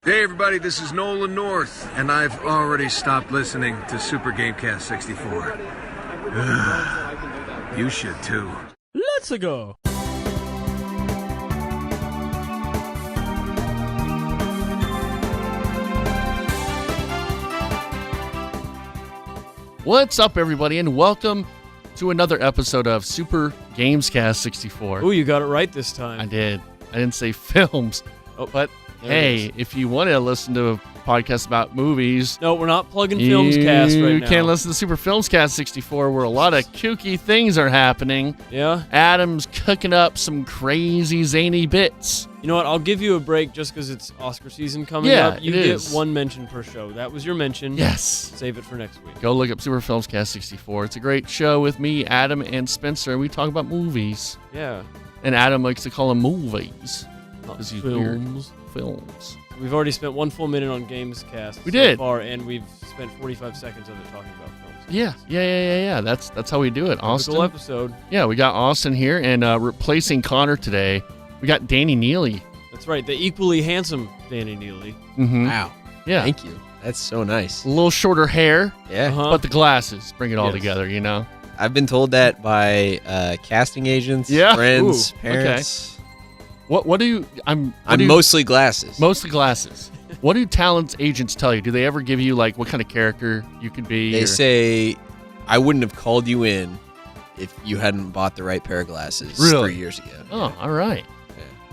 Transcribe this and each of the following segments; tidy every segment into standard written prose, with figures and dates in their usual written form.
Hey everybody, this is Nolan North, and I've already stopped listening to Super GameCast 64. Ugh, you should too. Let's go. What's up, everybody, and welcome to another episode of Super GamesCast 64. Ooh, you got it right this time. I did. I didn't say films, but hey, if you want to listen to a podcast about movies... No, we're not plugging FilmsCast right now. You can't listen to Super FilmsCast 64, where a lot of kooky things are happening. Yeah? Adam's cooking up some crazy, zany bits. You know what? I'll give you a break just because it's Oscar season coming up. You get one mention per show. That was your mention. Yes. Save it for next week. Go look up Super FilmsCast 64. It's a great show with me, Adam, and Spencer, and we talk about movies. Yeah. And Adam likes to call them movies. Not He's films. Films. We've already spent 1 full minute on GamesCast so far, and we've spent 45 seconds of it talking about films. Yeah. That's how we do it. Austin. Typical episode. Yeah, we got Austin here, and replacing Connor today, we got Danny Neely. That's right, the equally handsome Danny Neely. Mm-hmm. Wow. Yeah. Thank you. That's so nice. A little shorter hair, Yeah. but the glasses bring it all together, you know? I've been told that by casting agents, friends, parents. Okay. What do you... I'm mostly glasses. Mostly glasses. What do talent agents tell you? Do they ever give you, like, what kind of character you could be? They say, I wouldn't have called you in if you hadn't bought the right pair of glasses 3 years ago. Oh, all right.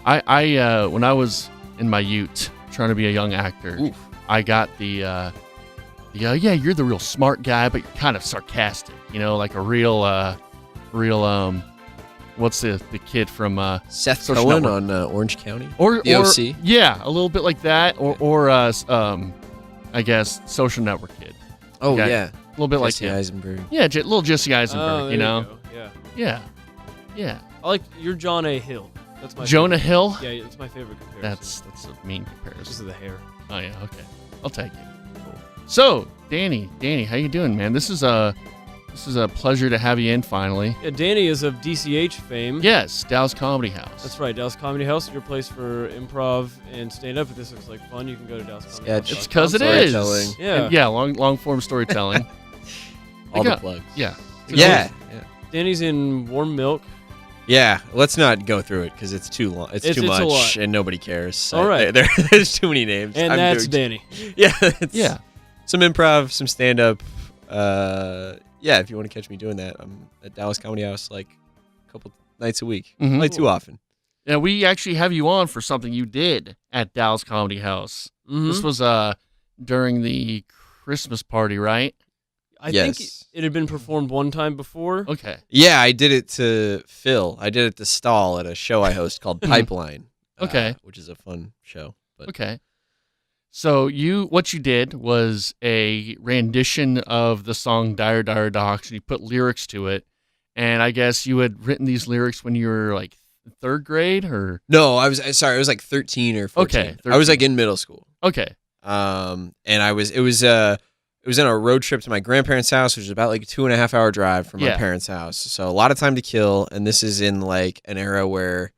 Yeah. I when I was in my ute trying to be a young actor, I got the you're the real smart guy, but you're kind of sarcastic, you know, like a real what's the kid from Seth Social Cohen Network. on Orange County? Or OC? Yeah, a little bit like that, or I guess Social Network kid. Oh, Okay. yeah. A little bit Jesse like him. Eisenberg. Yeah, little Jesse Eisenberg, Oh, you know? there you go. Yeah. I like you're John A. Hill. That's my Jonah favorite. Hill? Yeah, that's my favorite comparison. That's a mean comparison. because of the hair. Oh yeah, okay. I'll take it. Cool. So, Danny, how you doing, man? This is a pleasure to have you in finally. Yeah, Danny is of DCH fame. Yes, Dallas Comedy House. That's right, Dallas Comedy House, your place for improv and stand-up. If this looks like fun, you can go to Dallas Comedy House. It's because it is. Storytelling. Yeah. And, yeah, long form storytelling. All the plugs. Yeah. Yeah. Danny's in Warm Milk. Yeah, let's not go through it because it's too long. It's too a lot. much, and nobody cares. All right. There's too many names. And that's Danny. Yeah. Yeah. Some improv, some stand-up. Yeah, if you want to catch me doing that, I'm at Dallas Comedy House like a couple nights a week. Mhm. Not too often. Yeah, we actually have you on for something you did at Dallas Comedy House. Mhm. This was during the Christmas party, right? I Yes. think it had been performed one time before. Okay. Yeah, I did it to Phil. I did it to Stall at a show I host called Pipeline. Okay. Which is a fun show. But Okay. So what you did was a rendition of the song Dire Dire Docks, and you put lyrics to it. And I guess you had written these lyrics when you were like third grade, or No, I was like 13 or 14. Okay, I was like in middle school. okay. And it was in a road trip to my grandparents' house, which is about like a 2.5 hour drive from my parents' house. So a lot of time to kill. And this is in like an era where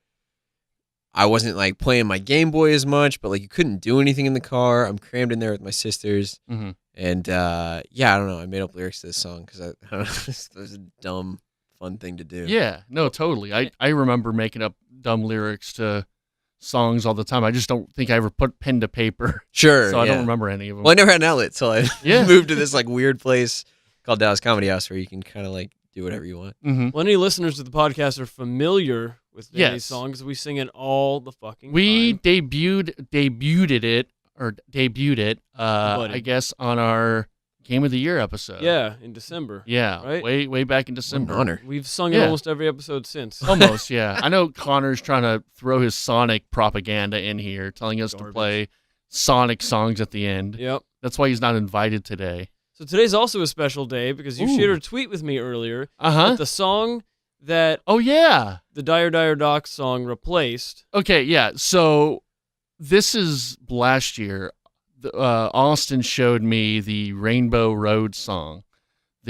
I wasn't like playing my Game Boy as much, but like you couldn't do anything in the car. I'm crammed in there with my sisters. Mm-hmm. And I don't know. I made up lyrics to this song because I don't know, it was a dumb, fun thing to do. Yeah, no, totally. I remember making up dumb lyrics to songs all the time. I just don't think I ever put pen to paper. Sure. So I yeah. don't remember any of them. Well, I never had an outlet till I Yeah. moved to this like weird place called Dallas Comedy House where you can kind of like do whatever you want. Mm-hmm. Well, any listeners to the podcast are familiar with Danny's Yes. songs. We sing it all the fucking We time. debuted it, Buddy. I guess, on our Game of the Year episode. Yeah, in December. Yeah, Right? way back in December. What an honor. We've sung it Yeah. almost every episode since. Almost, yeah. I know Connor's trying to throw his Sonic propaganda in here, telling us to Garbage. play Sonic songs at the end. Yep. That's why he's not invited today. So today's also a special day because you Ooh. shared a tweet with me earlier. Uh-huh. That the song that Oh, yeah. the Dire Dire Docks song replaced. Okay, yeah. So this is last year. Austin showed me the Rainbow Road song,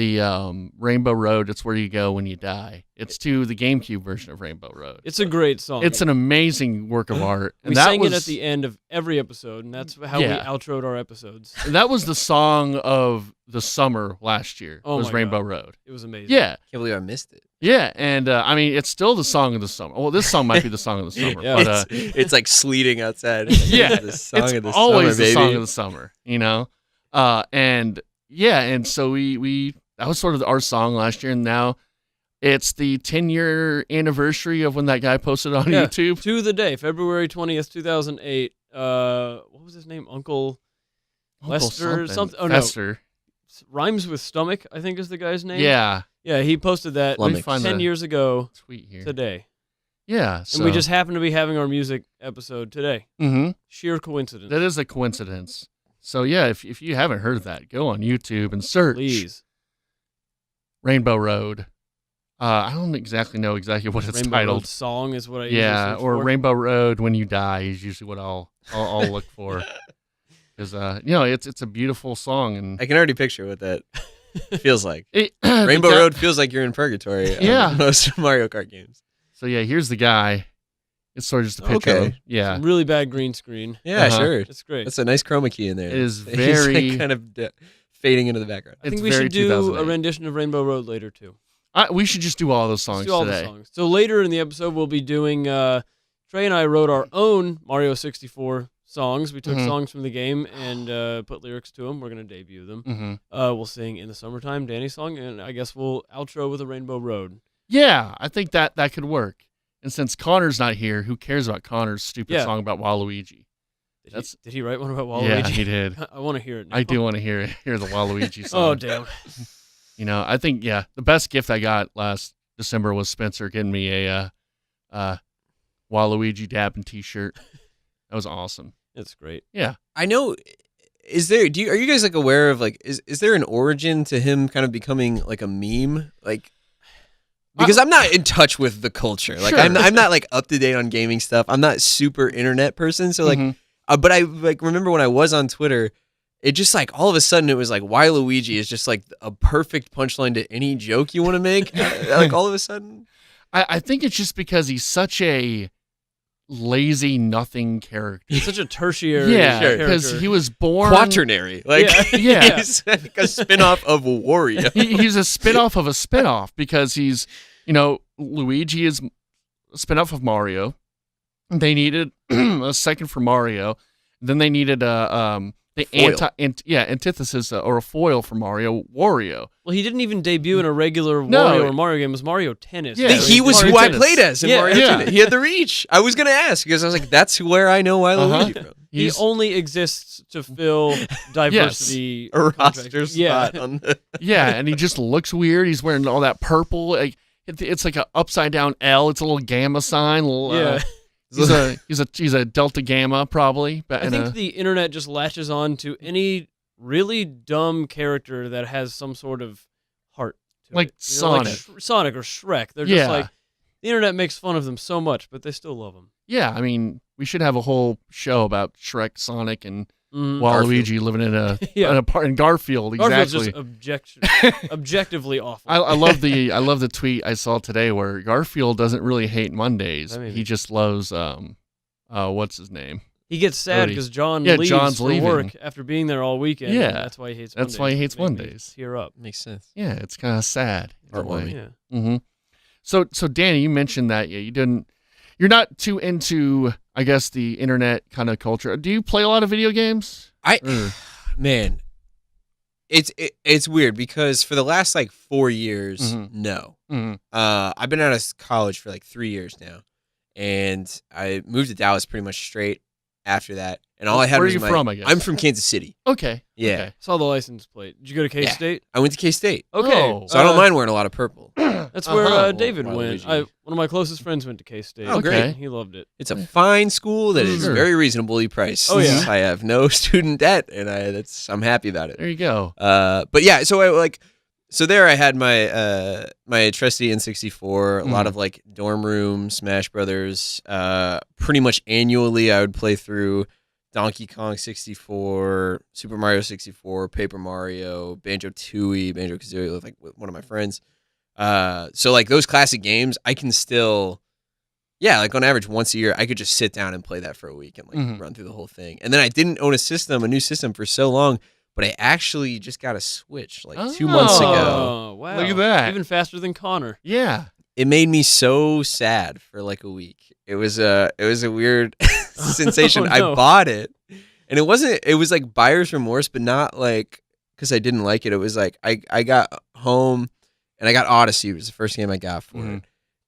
the Rainbow Road. It's where you go when you die. It's to the GameCube version of Rainbow Road. It's a great song. It's an amazing work of art. We sang it at the end of every episode, and that's how we outroed our episodes. And that was the song of the summer last year. Oh, was Rainbow Road. It was amazing. Yeah. Can't believe I missed it. Yeah, and I mean, it's still the song of the summer. Well, this song might be the song of the summer, but it's like sleeting outside. Yeah, the song it's of the always summer, the song baby. of the summer, you know. And so we that was sort of our song last year, and now it's the 10-year anniversary of when that guy posted on YouTube. To the day, February 20th, 2008. What was his name? Uncle Lester something. Oh, Lester. no. Rhymes with Stomach, I think is the guy's name. Yeah. Yeah, he posted that Flummox. 10 years ago Tweet here. today. Yeah. So. And we just happen to be having our music episode today. Mm-hmm. Sheer coincidence. That is a coincidence. So, yeah, if you haven't heard that, go on YouTube and search Please. Rainbow Road. I don't exactly know what it's Rainbow titled. Road Song is what I usually Yeah, search or for. Rainbow Road When You Die is usually what I'll look for. Because, it's a beautiful song. And I can already picture what that feels like. Rainbow Rainbow Road feels like you're in purgatory. Yeah. On most Mario Kart games. So, yeah, here's the guy. It's sort of just a picture of him. Yeah. Some really bad green screen. Yeah, sure. It's great. That's a nice chroma key in there. It is He's, very... like, kind of fading into the background. I think it's we very should do 2008. a rendition of Rainbow Road later, too. We should just do all those songs Let's do all today. the songs. So later in the episode, we'll be doing... Trey and I wrote our own Mario 64 songs. We took songs from the game and put lyrics to them. We're going to debut them. Mm-hmm. We'll sing In the Summertime, Danny's song, and I guess we'll outro with a Rainbow Road. Yeah, I think that could work. And since Connor's not here, who cares about Connor's stupid song about Waluigi? Did he write one about Waluigi? Yeah, he did. I want to hear it now. I do want to hear the Waluigi song. Oh, damn. You know, I think, the best gift I got last December was Spencer getting me a Waluigi dabbing t-shirt. That was awesome. It's great. Yeah. I know. Are you guys like aware of like is there an origin to him kind of becoming like a meme? Like because I'm not in touch with the culture. Like Sure. I'm not like up to date on gaming stuff. I'm not super internet person. So like but I like remember when I was on Twitter, it just like all of a sudden it was like Waluigi is just like a perfect punchline to any joke you want to make. Like all of a sudden. I think it's just because he's such a lazy nothing character. He's such a tertiary Yeah, because character. he was born Quaternary. Like Yeah. he's like a spin-off of Wario. He's a spin-off of a spin-off because he's, Luigi is a spin-off of Mario. They needed a second for Mario. Then they needed antithesis or a foil for Mario, Wario. Well, he didn't even debut in a regular No. Wario or Mario game. It was Mario Tennis. Yeah. He was Mario who Tennis. I played as in Mario Yeah. Tennis. He had the reach. I was going to ask because I was like, that's where I know Waluigi from. He He's- only exists to fill diversity A roster contracts. spot on the... Yeah, and he just looks weird. He's wearing all that purple. Like, it's like an upside down L. It's a little gamma sign. He's a delta gamma probably. But I think the internet just latches on to any really dumb character that has some sort of heart to Like it. Sonic. Sonic or Shrek. They're Yeah. just like, the internet makes fun of them so much, but they still love them. yeah, I mean, we should have a whole show about Shrek, Sonic, and Mm. Waluigi living in in Garfield. Garfield's Exactly. just objectively awful. I love the tweet I saw today where Garfield doesn't really hate Mondays. I mean- He just loves what's his name? He gets sad Cody. because John Yeah, leaves John's for leaving. work after being there all weekend. Yeah. and that's why he hates That's Mondays. why he hates Made me Mondays. Tear up. Makes sense. Yeah, it's kind of sad. in a way. Heartwarming. Yeah. Mm-hmm. So Danny, you mentioned that you're not too into, I guess, the internet kind of culture. Do you play a lot of video games? Man, it's weird because for the last like 4 years, no. Mm-hmm. I've been out of college for like 3 years now, and I moved to Dallas pretty much straight after that. And all I had Where was are you from, I guess? I'm from Kansas City. Okay. Yeah, Okay. Saw the license plate. Did you go to K-State? I went to K-State, Okay. Oh. so I don't mind wearing a lot of purple. That's where Uh-huh. David Well, went. Waluigi. One of my closest friends went to K-State. Oh, great. He loved it. It's a fine school that is Sure. very reasonably priced. Oh, yeah. I have no student debt, and I'm happy about it. There you go. But yeah, so there I had my my trusty N64, a lot of like dorm room Smash Brothers. Pretty much annually I would play through Donkey Kong 64, Super Mario 64, Paper Mario, Banjo-Tooie, Banjo-Kazooie with one of my friends. So like those classic games, I can still, like on average once a year, I could just sit down and play that for a week and like run through the whole thing. And then I didn't own a new system for so long, but I actually just got a Switch like 2 months ago. Oh, wow. Look at that. Even faster than Connor. Yeah. It made me so sad for like a week. It was a weird sensation. Oh, no. I bought it, and it was like buyer's remorse, but not like because I didn't like it. It was like I got home and I got Odyssey. It was the first game I got for it,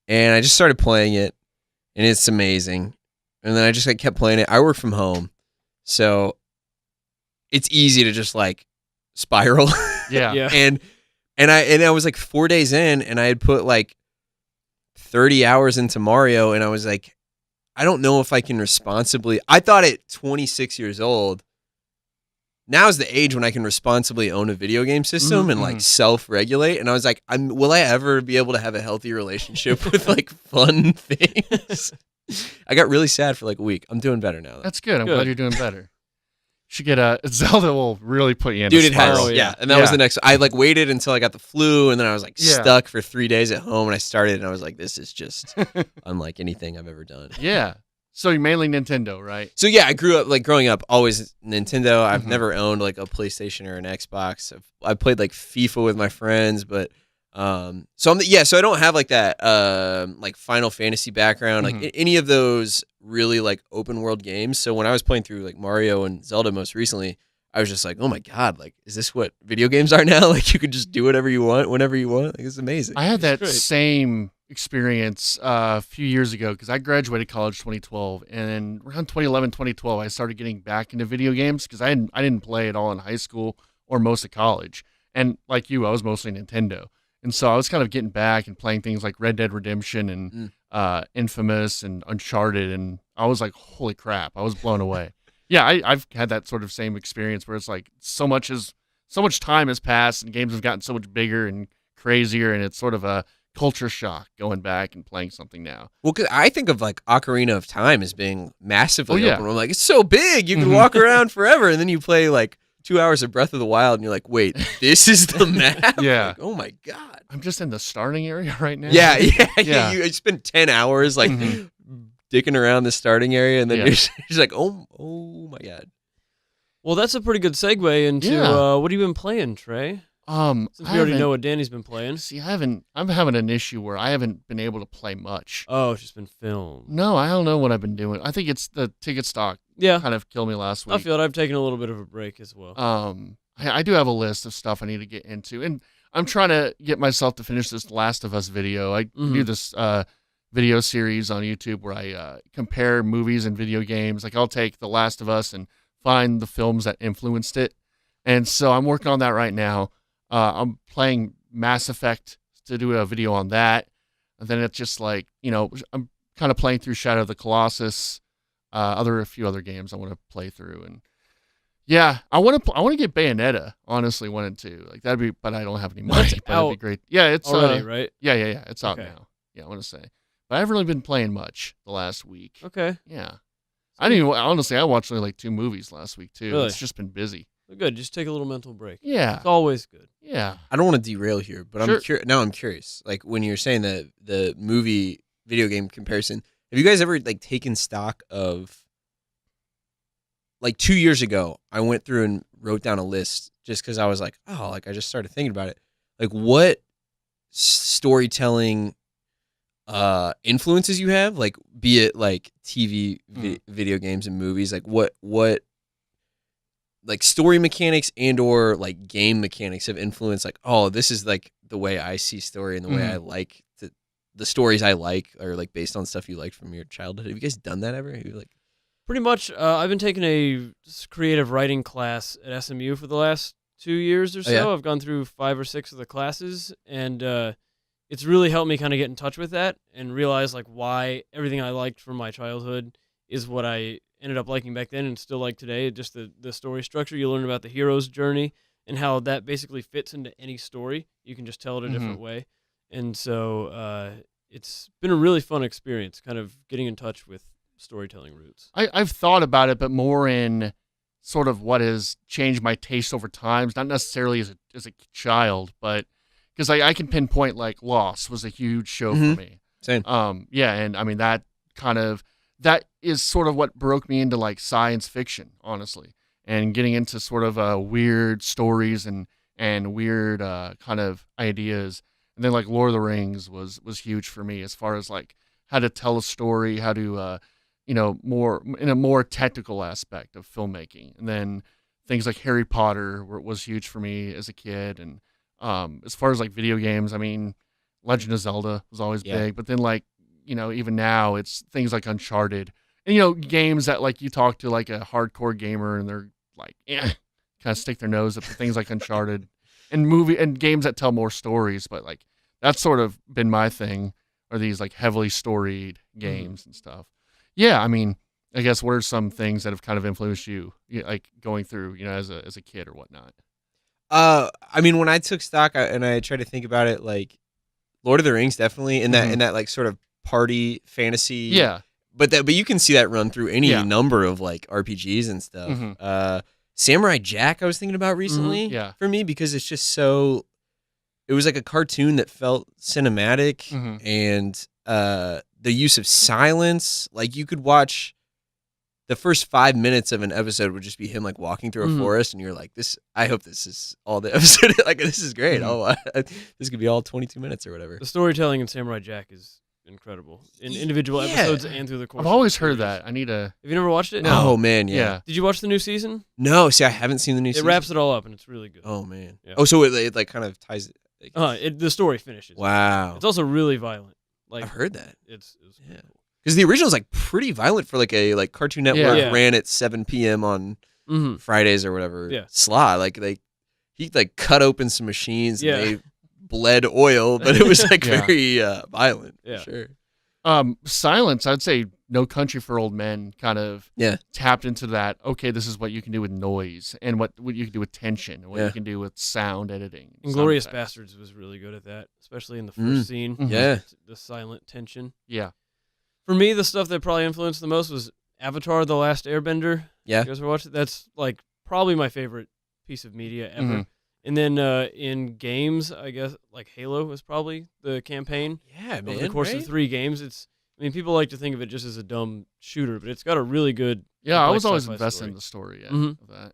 and I just started playing it, and it's amazing. And then I just like kept playing it. I work from home, so it's easy to just like spiral. Yeah. And I was like 4 days in, and I had put like 30 hours into Mario, and I was like, I don't know if I can responsibly. I thought at 26 years old, now's the age when I can responsibly own a video game system and like self-regulate. And I was like, will I ever be able to have a healthy relationship with like fun things? I got really sad for like a week. I'm doing better now, though. That's good. I'm glad you're doing better. Should get a Zelda will really put you in. Dude, a it has. spiral. Yeah. And that was the next. I like waited until I got the flu, and then I was like stuck for 3 days at home. And I started, and I was like, this is just unlike anything I've ever done. Yeah. So you mainly Nintendo, right? So yeah, I grew up like growing up always Nintendo. I've never owned like a PlayStation or an Xbox. I played like FIFA with my friends, but so I don't have like that like Final Fantasy background, like any of those really like open world games. So when I was playing through like Mario and Zelda most recently, I was just like, oh my god, like is this what video games are now? Like you could just do whatever you want whenever you want. Like it's amazing. I had that same experience a few years ago because I graduated college 2012, and then around 2011, 2012, I started getting back into video games because I didn't play at all in high school or most of college. And like you, I was mostly Nintendo. And so I was kind of getting back and playing things like Red Dead Redemption and Infamous and Uncharted, and I was like, holy crap, I was blown away. Yeah, I've had that sort of same experience where it's like so much time has passed and games have gotten so much bigger and crazier, and it's sort of a culture shock going back and playing something now. Well, 'cause I think of like Ocarina of Time as being massively open. I'm like, it's so big, you can walk around forever, and then you play like 2 hours of Breath of the Wild, and you're like, wait, this is the map? Yeah. Like, oh my god. I'm just in the starting area right now. Yeah. You spend 10 hours like dicking around the starting area, and then you're just like, oh my god. Well, that's a pretty good segue into what have you been playing, Trey? Since we already know what Danny's been playing. See, I'm having an issue where I haven't been able to play much. Oh, it's just been filmed. No, I don't know what I've been doing. I think it's the ticket stock. Yeah, kind of killed me last week. I feel it. I've taken a little bit of a break as well. I do have a list of stuff I need to get into, and I'm trying to get myself to finish this Last of Us video. I do this video series on YouTube where I compare movies and video games. Like I'll take The Last of Us and find the films that influenced it, and so I'm working on that right now. I'm playing Mass Effect to do a video on that, and then it's just like I'm kind of playing through Shadow of the Colossus, a few other games I want to play through, and yeah, I want to get Bayonetta. Honestly, wanted to like that'd be, but I don't have any money. That's but it'd be great. Yeah, it's already right. Yeah, it's out now. Yeah, I want to say, but I haven't really been playing much the last week. Okay. Yeah, I didn't even, honestly. I watched only like 2 movies last week too. Really? It's just been busy. Good. Just take a little mental break. Yeah, it's always good. Yeah. I don't want to derail here, but I'm curious. Like when you're saying the movie video game comparison, have you guys ever like taken stock of? Like 2 years ago, I went through and wrote down a list just because I was like, oh, like I just started thinking about it. Like what storytelling influences you have, like be it like TV, video games and movies, like what like story mechanics and or like game mechanics have influenced like, oh, this is like the way I see story and the way I like the stories I like are like based on stuff you liked from your childhood. Have you guys done that ever? Have you like Pretty much, I've been taking a creative writing class at SMU for the last 2 years or so. Oh, yeah? I've gone through 5 or 6 of the classes, and it's really helped me kind of get in touch with that and realize like why everything I liked from my childhood is what I ended up liking back then and still like today. Just the story structure. You learn about the hero's journey and how that basically fits into any story. You can just tell it a different way. And so it's been a really fun experience kind of getting in touch with storytelling roots. I've thought about it, but more in sort of what has changed my taste over time. Not necessarily as a child, but because I can pinpoint like Lost was a huge show for me. Same. Yeah, and I mean that is sort of what broke me into like science fiction, honestly, and getting into sort of weird stories and weird kind of ideas. And then like Lord of the Rings was huge for me as far as like how to tell a story, how to more in a more technical aspect of filmmaking. And then things like Harry Potter was huge for me as a kid. And as far as like video games, I mean, Legend of Zelda was always big. But then like, even now it's things like Uncharted and, games that like you talk to like a hardcore gamer and they're like, kind of stick their nose up to things like Uncharted and games that tell more stories. But like, that's sort of been my thing, are these like heavily storied games and stuff. Yeah. I mean, I guess what are some things that have kind of influenced you, like going through, as a kid or whatnot? I mean, when I took stock and I tried to think about it, like Lord of the Rings, definitely in that like sort of party fantasy. Yeah. But you can see that run through any number of like RPGs and stuff. Samurai Jack, I was thinking about recently for me because it's just so, it was like a cartoon that felt cinematic and the use of silence. Like you could watch the first 5 minutes of an episode would just be him like walking through a forest and you're like, I hope this is all the episode. Like, this is great. This could be all 22 minutes or whatever. The storytelling in Samurai Jack is incredible in individual episodes and through the course. I've always heard that. I need to. Have you never watched it? No. Oh man, yeah. Did you watch the new season? No, see, I haven't seen the new season. It wraps it all up and it's really good. Oh man. Yeah. Oh, so it like kind of ties it. Like, the story finishes. Wow. It's also really violent. Like I've heard that. It's cool. Because the original is like pretty violent for like a Cartoon Network ran at 7 p.m. on Fridays or whatever slot. Like he like cut open some machines and they bled oil, but it was like very violent. Yeah, for sure. Silence, I'd say No Country for Old Men kind of tapped into that. Okay, this is what you can do with noise and what you can do with tension and what you can do with sound editing. Inglourious Bastards was really good at that, especially in the first scene. Yeah. The silent tension. Yeah. For me, the stuff that probably influenced the most was Avatar: The Last Airbender. Yeah. You guys ever watched it? That's like probably my favorite piece of media ever. And then in games, I guess like Halo was probably the campaign. Yeah, man. Over the course of 3 games, people like to think of it just as a dumb shooter, but it's got a really good. Yeah, I was always invested in the story of that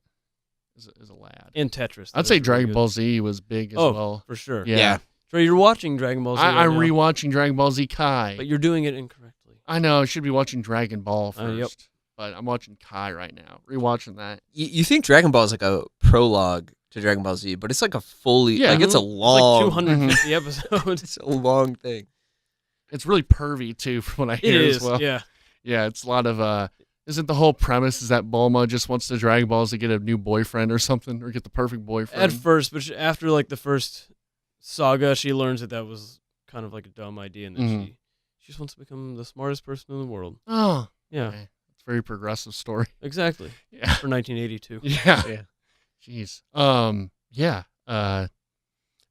as a lad. And Tetris. I'd say Dragon Ball Z was big as well. For sure. Yeah. Trey, you're watching Dragon Ball Z. I'm rewatching Dragon Ball Z Kai. But you're doing it incorrectly. I know. I should be watching Dragon Ball first. But I'm watching Kai right now. Rewatching that. You think Dragon Ball is like a prologue to Dragon Ball Z, but it's like a fully like it's a long, it's like 250 episodes. It's a long thing. It's really pervy too, from what I hear as well. Yeah, it's a lot of. Isn't the whole premise is that Bulma just wants the Dragon Balls to get a new boyfriend or something, or get the perfect boyfriend? At first, but after like the first saga, she learns that was kind of like a dumb idea, and then she just wants to become the smartest person in the world. Oh, yeah, okay. It's a very progressive story. Exactly. Yeah, for 1982. Yeah. Jeez.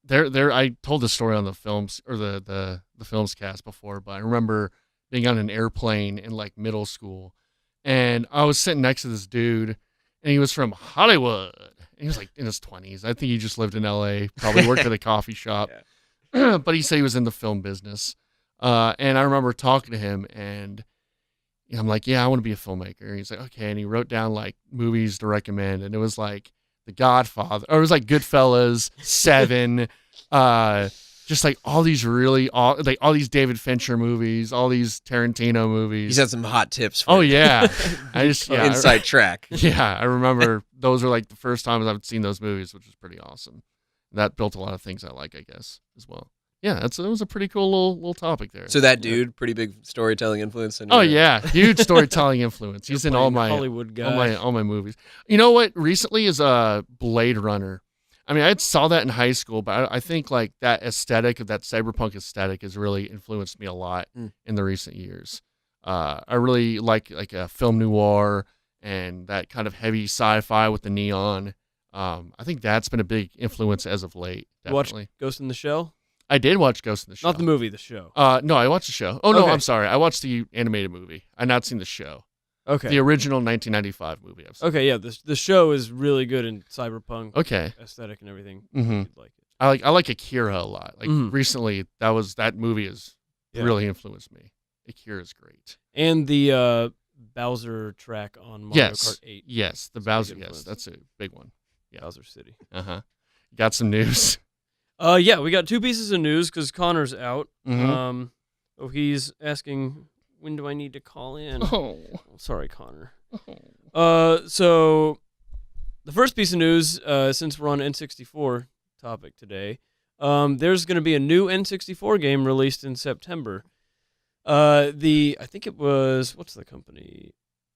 There. I told this story on the films or the films cast before, but I remember being on an airplane in like middle school, and I was sitting next to this dude, and he was from Hollywood. And he was like in his 20s. I think he just lived in LA. Probably worked at a coffee shop, but he said he was in the film business. And I remember talking to him, and I'm like, "Yeah, I want to be a filmmaker." And he's like, "Okay," and he wrote down like movies to recommend, and it was like The Godfather, or it was like Goodfellas, Seven, just like all these all these David Fincher movies, all these Tarantino movies. He's had some hot tips. For yeah, I just inside track. Yeah, I remember those were like the first times I've seen those movies, which was pretty awesome. That built a lot of things I like, I guess, as well. Yeah, it was a pretty cool little topic there. So that dude, pretty big storytelling influence. Huge storytelling influence. He's in all my Hollywood guy. all my movies. You know what? Recently is Blade Runner. I mean, I saw that in high school, but I think like that aesthetic of that cyberpunk aesthetic has really influenced me a lot in the recent years. I really like a film noir and that kind of heavy sci-fi with the neon. I think that's been a big influence as of late. Definitely. Watch Ghost in the Shell? I did watch Ghost in the Shell. Not the movie, the show. No, I watched the show. Oh, no, Okay. I'm sorry. I watched the animated movie. I've not seen the show. Okay. The original 1995 movie I've seen. Okay, yeah, the show is really good in cyberpunk Okay. aesthetic and everything. Mhm. You'd like it. I like Akira a lot. Like Mhm. recently, that movie has Yeah. really influenced me. Akira is great. And the Bowser track on Mario Kart 8. Yes, the That's a big Bowser. Yes, influence. that's a big one. Yeah. Bowser City. Got some news. Yeah, we got 2 pieces of news because Connor's out. Mhm. He's asking, when do I need to call in? Oh. Sorry, Connor. So the first piece of news, since we're on N64 topic today, there's going to be a new N64 game released in September. I think it was, what's the company?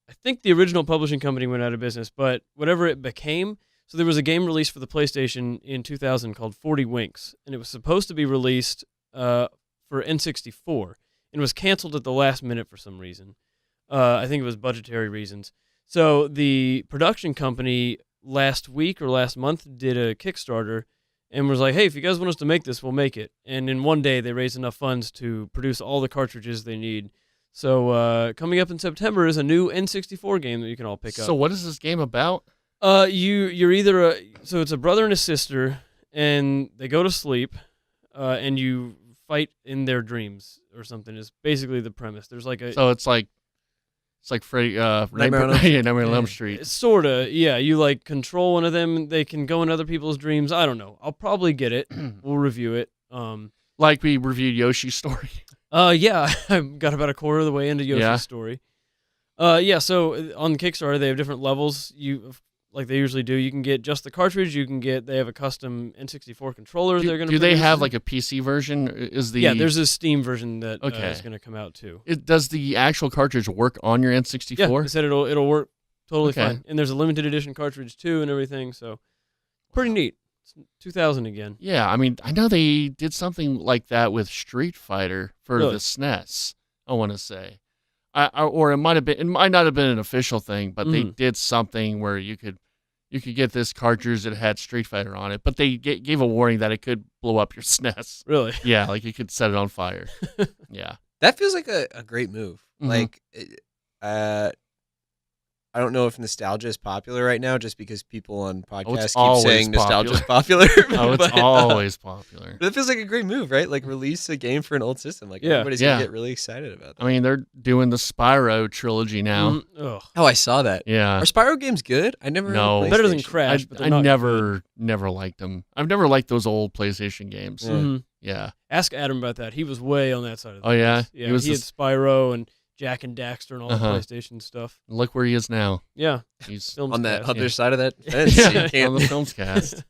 I think the original publishing company went out of business, but whatever it became. So there was a game released for the PlayStation in 2000 called 40 Winks, and it was supposed to be released for N64, and was canceled at the last minute for some reason. I think it was budgetary reasons. So the production company last week or last month did a Kickstarter and was like, hey, if you guys want us to make this, we'll make it. And in one day, they raised enough funds to produce all the cartridges they need. So coming up in September is a new N64 game that you can all pick up. So what is this game about? You're either so it's a brother and a sister, and they go to sleep, and you fight in their dreams or something. Is basically the premise. There's like a So it's like Freddy, Nightmare on Elm yeah, Nightmare on Elm Street. sorta, yeah. You like control one of them. They can go in other people's dreams. I don't know. I'll probably get it. We'll review it. Like we reviewed Yoshi's Story. Yeah, I got about a quarter of the way into Yoshi's Yeah. Story. Yeah. So on Kickstarter, they have different levels. Like they usually do. You can get just the cartridge. They have a custom N64 controller. They're going to. Do they have like a PC version? Yeah, there's a Steam version that Okay. is going to come out too. Does the actual cartridge work on your N64? Yeah, they said it'll work totally Okay. fine. And there's a limited edition cartridge too and everything. So pretty neat. It's 2000 again. Yeah, I mean, I know they did something like that with Street Fighter for Really? the SNES. I want to say, or it might not have been an official thing, but they did something where you could get this cartridge that had Street Fighter on it, but they gave a warning that it could blow up your SNES. Really? Yeah, like you could set it on fire. Yeah. That feels like a great move. Mhm. Like, I don't know if nostalgia is popular right now, just because people on podcasts keep always saying nostalgia is popular. Oh, it's but, always popular. But it feels like a great move, right? Like release a game for an old system. Like Yeah. everybody's Yeah. gonna get really excited about that. I mean, they're doing the Spyro trilogy now. Ugh. Oh, I saw that. Yeah. Are Spyro games good? I never. No. Heard of Better than PlayStation. Crash, but they're I not never liked them. I've never liked those old PlayStation games. Yeah. Mhm. Yeah. Ask Adam about that. He was way on that side of the Oh, yeah? fence. Yeah. He was He had this- Spyro and Jack and Daxter and all Uh-huh. the PlayStation stuff. Look where he is now. Yeah. He's Films On that cast. other Yeah. side of that fence. Yeah. You on can't. the films cast.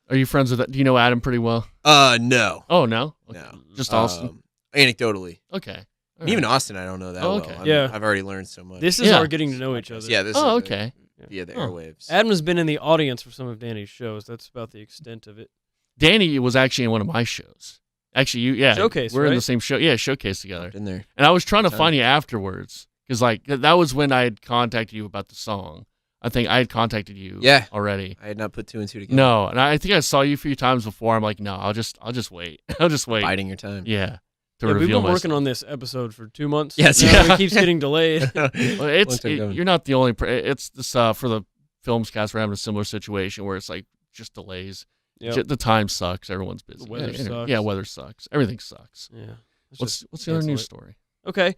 Are you friends with that? Do you know Adam pretty well? No. Oh, no? Okay. No. Just Austin? Anecdotally. Okay. All And even right. Austin, I don't know that Oh, well. okay. Yeah. I've already learned so much. This is Yeah. our getting to know each other. Yeah, this Oh, is okay. via the Huh. airwaves. Adam has been in the audience for some of Danny's shows. That's about the extent of it. Danny was actually in one of my shows. Actually, Showcase, we're in the right? same show. Yeah, Showcase together. in there. And I was trying to Time. find you afterwards because, like, that was when I had contacted you about the song. I think I had contacted you Yeah. already. I had not put two and two together. No, and I think I saw you a few times before. I'm like, no, I'll just wait. I'll just wait. Biding your time. Yeah. To Yeah, we've reveal been working myself. on this episode for 2 months. Yes, Now yeah. It keeps getting delayed. Well, Long time coming. you're not the only. It's this for the films cast. We're having a similar situation where it's like just delays. Yep. The time sucks. Everyone's busy. The weather Anyway, sucks. Yeah, weather sucks. Everything sucks. Yeah. Let's What's just the other cancel news it. story? Okay.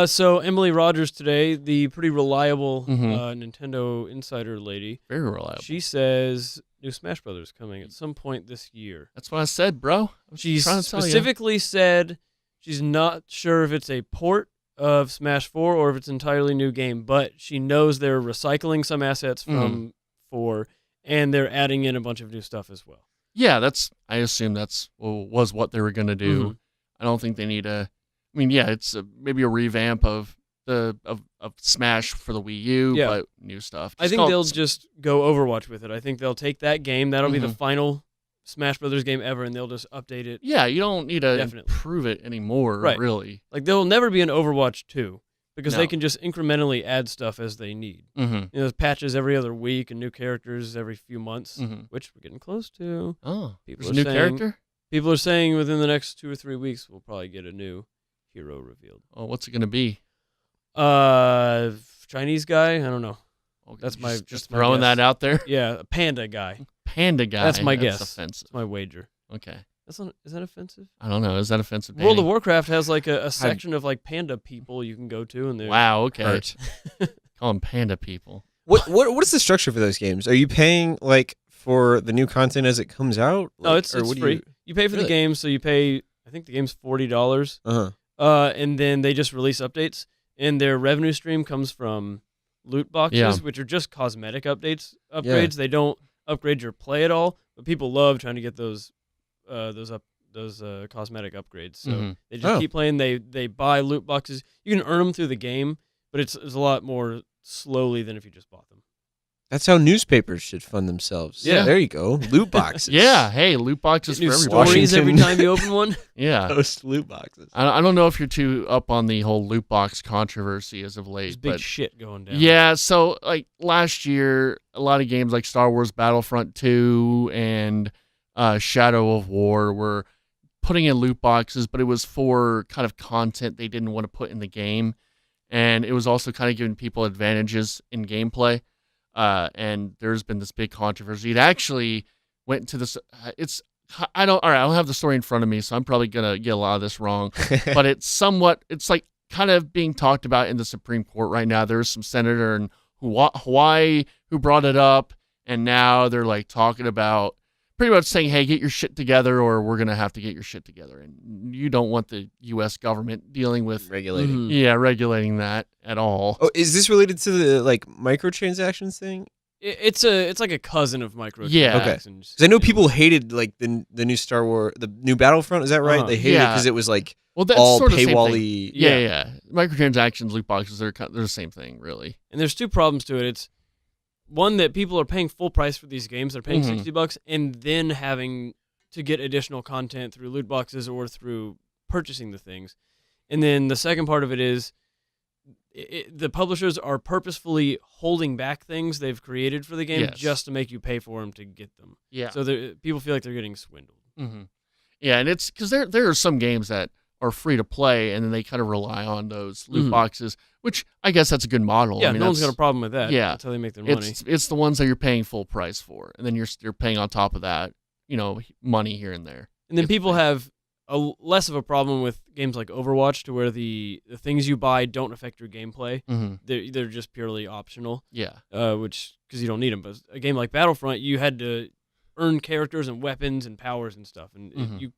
So Emily Rogers today, the pretty reliable Nintendo insider lady, Very reliable. she says new Smash Brothers coming at some point this year. That's what I said, bro. I was She's trying to tell you. specifically said she's not sure if it's a port of Smash 4 or if it's an entirely new game, but she knows they're recycling some assets from 4 and they're adding in a bunch of new stuff as well. Yeah, I assume was what they were going to do. Mhm. I don't think they need a. I mean, yeah, it's maybe a revamp of Smash for the Wii U, Yeah. but new stuff. I think they'll just go Overwatch with it. I think they'll take that game. That'll be the final Smash Brothers game ever, and they'll just update it. Yeah, you don't need to Definitely. improve it anymore, Right. really. Like, there will never be an Overwatch 2 because No. they can just incrementally add stuff as they need. Mm-hmm. You know, there's patches every other week and new characters every few months, Mm-hmm. which we're getting close to. Oh, People there's a are new saying- character? People are saying within the next 2 or 3 weeks we'll probably get a new hero revealed. Oh, what's it gonna be? Chinese guy? I don't know. Okay, That's just my throwing guess. that out there. Yeah, a panda guy. Panda guy. That's my guess. Offensive. That's my wager. Okay. Is that offensive? I don't know. Is that offensive? World of Danny? Warcraft has like a section of like panda people you can go to, and they're Wow. Okay. Hurt. Call them panda people. What is the structure for those games? Are you paying like for the new content as it comes out? No, Like, it's or what do free. You pay for the Really? game, so you pay. I think the game's $40. And then they just release updates, and their revenue stream comes from loot boxes, Yeah. which are just cosmetic upgrades. They don't upgrade your play at all, but people love trying to get those cosmetic upgrades. So Mhm. they just keep playing. They buy loot boxes. You can earn them through the game, but it's a lot more slowly than if you just bought them. That's how newspapers should fund themselves. Yeah. There you go. Loot boxes. Yeah. Hey, loot boxes Get new for everybody. stories every Washington. time you open one. Yeah. Post loot boxes. I don't know if you're too up on the whole loot box controversy as of There's late, big but shit going down. yeah. So like last year, a lot of games like Star Wars Battlefront 2 and Shadow of War were putting in loot boxes, but it was for kind of content they didn't want to put in the game, and it was also kind of giving people advantages in gameplay. And there's been this big controversy. It actually went to this. I don't have the story in front of me, so I'm probably gonna get a lot of this wrong. But it's like kind of being talked about in the Supreme Court right now. There's some senator in Hawaii who brought it up, and now they're like talking about pretty much saying, hey, get your shit together, or we're going to have to get your shit together. And you don't want the U.S. government dealing with Regulating. regulating that at all. Oh, is this related to the like microtransactions thing? It's like a cousin of microtransactions. Yeah. Okay. Because I know people hated like the new Star Wars, the new Battlefront. Is that right? Uh-huh. They hated it Yeah. because it was like Well, that's all sort of the same paywall-y. thing. Yeah. Microtransactions, loot boxes, they're the same thing, really. And there's two problems to it. It's one that people are paying full price for these games. They're paying $60 and then having to get additional content through loot boxes or through purchasing the things. And then the second part of it is the publishers are purposefully holding back things they've created for the game Yes. just to make you pay for them to get them. Yeah. So people feel like they're getting swindled. Mm-hmm. Yeah, and it's because there are some games that are free to play, and then they kind of rely on those loot boxes, which I guess that's a good model. Yeah, I mean, no one's got a that's- problem with that. yeah. That's how they make their money. It's the ones that you're paying full price for, and then you're paying on top of that, money here and there. And then It's the people thing. have less of a problem with games like Overwatch, to where the things you buy don't affect your gameplay. Mm-hmm. They're just purely optional, Yeah. which because you don't need them. But a game like Battlefront, you had to earn characters and weapons and powers and stuff, and you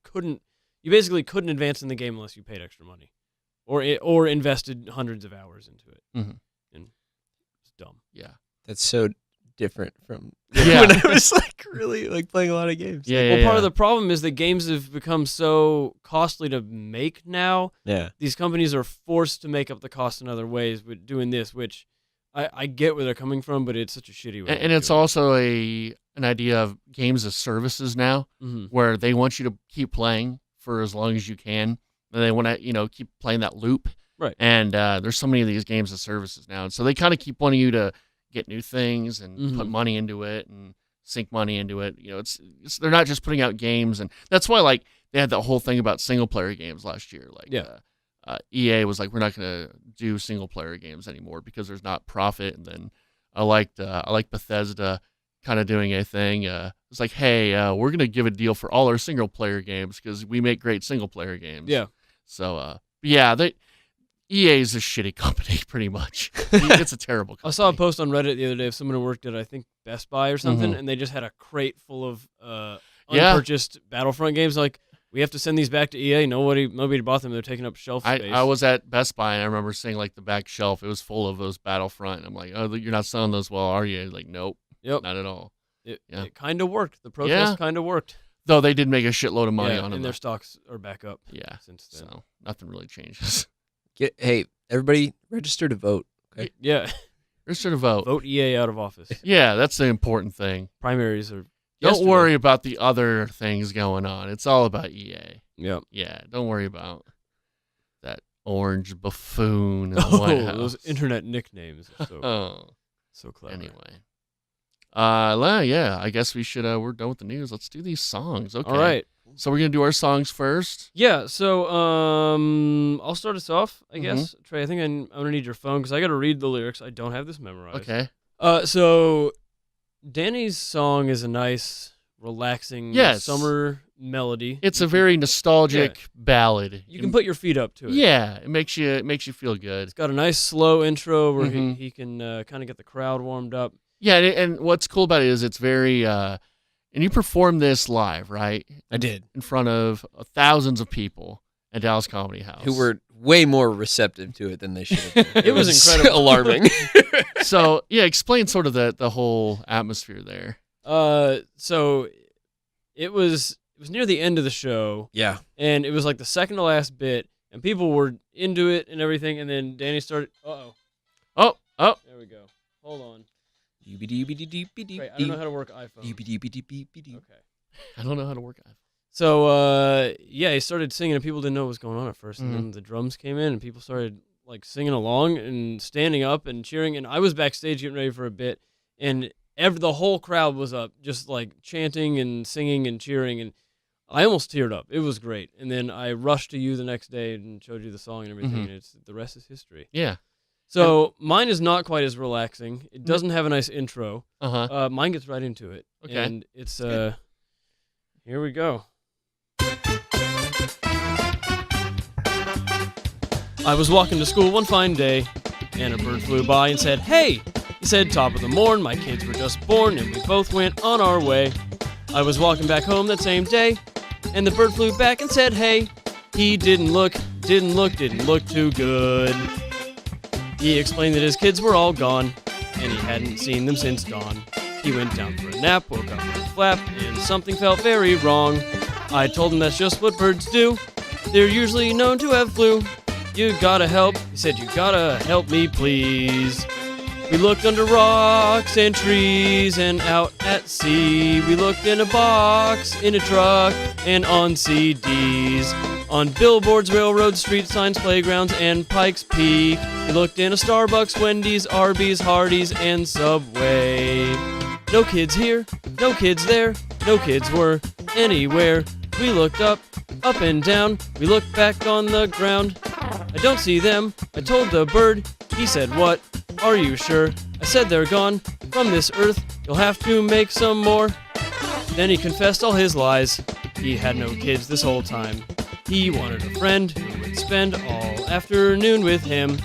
basically couldn't advance in the game unless you paid extra money, or invested hundreds of hours into it. Mm-hmm. And it's dumb. Yeah. That's so different from Yeah. when I was like really like playing a lot of games. Yeah. Well, part of the problem is that games have become so costly to make now. Yeah. These companies are forced to make up the cost in other ways with doing this, which I get where they're coming from, but it's such a shitty way. And it's also an idea of games as services now, where they want you to keep playing for as long as you can, and they want to keep playing that loop. Right. And there's so many of these games as services now, and so they kind of keep wanting you to get new things and put money into it and sink money into it. It's they're not just putting out games, and that's why like they had that whole thing about single player games last year. Like EA was like, we're not going to do single player games anymore because there's not profit. And then I like Bethesda kind of doing a thing. It's like, hey, we're going to give a deal for all our single player games because we make great single player games. Yeah. So EA is a shitty company, pretty much. It's a terrible company. I saw a post on Reddit the other day of someone who worked at, I think, Best Buy or something, and they just had a crate full of unpurchased Battlefront games. Like, we have to send these back to EA. Nobody bought them. They're taking up shelf space. I was at Best Buy, and I remember seeing, like, the back shelf. It was full of those Battlefront. I'm like, oh, you're not selling those well, are you? Like, nope. Yep. Not at all. It kind of worked. The protest kind of worked. Though they did make a shitload of money on them. And their stocks are back up since then. So nothing really changes. Hey, everybody, register to vote. Okay. Yeah. Register to vote. Vote EA out of office. Yeah, that's the important thing. Primaries are Don't worry about the other things going on. It's all about EA. Yep. Yeah, don't worry about that orange buffoon in the White House. Those internet nicknames are so clever. Anyway. Yeah, I guess we should we're done with the news. Let's do these songs. Okay. All right. So we're gonna do our songs first. Yeah, so I'll start us off, I guess. Trey, I think I'm gonna need your phone because I gotta read the lyrics. I don't have this memorized. Okay. So Danny's song is a nice, relaxing summer melody. It's a very nostalgic ballad. You can put your feet up to it. Yeah, it makes you feel good. It's got a nice slow intro where he can kind of get the crowd warmed up. Yeah, and what's cool about it is it's very and you performed this live, right? I did. In front of thousands of people at Dallas Comedy House. Who were way more receptive to it than they should have been. It was incredible. Alarming. So, yeah, explain sort of the whole atmosphere there. So it was near the end of the show. Yeah. And it was like the second to last bit, and people were into it and everything, and then Danny started, Oh. There we go. Hold on. Right, I don't know how to work iPhone. Okay. I don't know how to work it. So, he started singing, and people didn't know what was going on at first. And then the drums came in, and people started, like, singing along and standing up and cheering. And I was backstage getting ready for a bit, and the whole crowd was up, just, like, chanting and singing and cheering. And I almost teared up. It was great. And then I rushed to you the next day and showed you the song and everything, and the rest is history. Yeah. So mine is not quite as relaxing. It doesn't have a nice intro. Mine gets right into it. Okay. And it's, here we go. I was walking to school one fine day, and a bird flew by and said, "Hey!" He said, "Top of the morn, my kids were just born, and we both went on our way." I was walking back home that same day, and the bird flew back and said, "Hey!" He didn't look too good. He explained that his kids were all gone, and he hadn't seen them since dawn. He went down for a nap, woke up with a flap, and something felt very wrong. I told him that's just what birds do. They're usually known to have flu. "You gotta help," he said, "you gotta help me, please." We looked under rocks and trees and out at sea. We looked in a box, in a truck, and on CDs. On billboards, railroads, street signs, playgrounds, and Pikes Peak. We looked in a Starbucks, Wendy's, Arby's, Hardee's, and Subway. No kids here, no kids there, no kids were anywhere. We looked up and down, we looked back on the ground. "I don't see them," I told the bird. He said, "What? Are you sure?" I said, "They're gone from this earth, you'll have to make some more." Then he confessed all his lies. He had no kids this whole time. He wanted a friend who would spend all afternoon with him.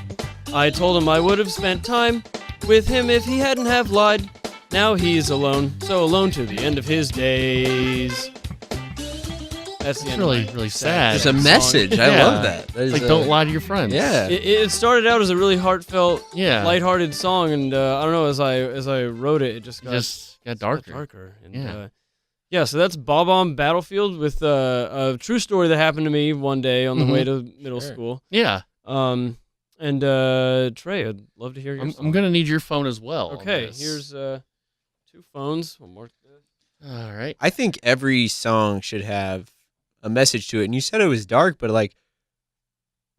I told him I would have spent time with him if he hadn't have lied. Now he's alone, so alone to the end of his days. That's the It's end really, of my really sad. There's a song. message. I Yeah. love that. It's like, don't lie to your friends. Yeah. It started out as a really heartfelt, Yeah. lighthearted song, and I don't know, as I wrote it, it just got darker. And, so that's Bob on Battlefield with a true story that happened to me one day on the way to middle school. Yeah. And Trey, I'd love to hear your song. I'm going to need your phone as well. on Okay, this. here's two phones. One more. All right. I think every song should have a message to it. And you said it was dark, but like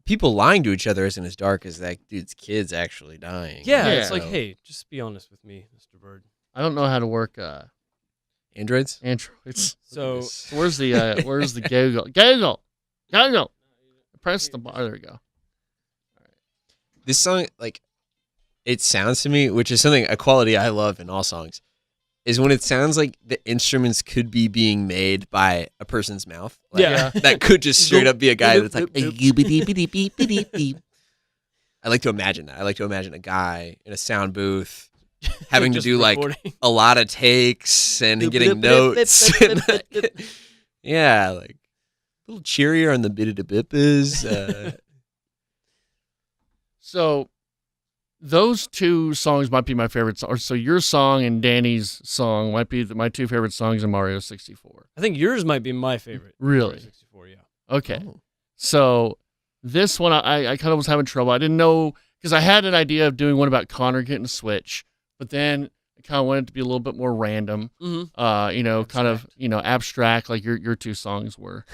people lying to each other isn't as dark as that dude's kids actually dying. Yeah, Yeah. it's like, hey, just be honest with me, Mr. Bird. I don't know how to work Androids? Androids. So Where's the Google? Google. Press the bar. There we go. This song, like, it sounds to me, which is something, a quality I love in all songs, is when it sounds like the instruments could be being made by a person's mouth. Like, Yeah. That could just straight up be a guy that's like, I like to imagine that. I like to imagine a guy in a sound booth having to Just do like recording. a lot of takes and getting notes. Yeah, like a little cheerier on the bit-a-bip-is. So those two songs might be my favorites. So your song and Danny's song might be my two favorite songs in Mario 64. I think yours might be my favorite. Really? 64, yeah. Okay. Oh. So this one, I kind of was having trouble. I didn't know, because I had an idea of doing one about Connor getting a Switch, but then I kind of wanted it to be a little bit more random, Mm-hmm. kind of, abstract like your two songs were.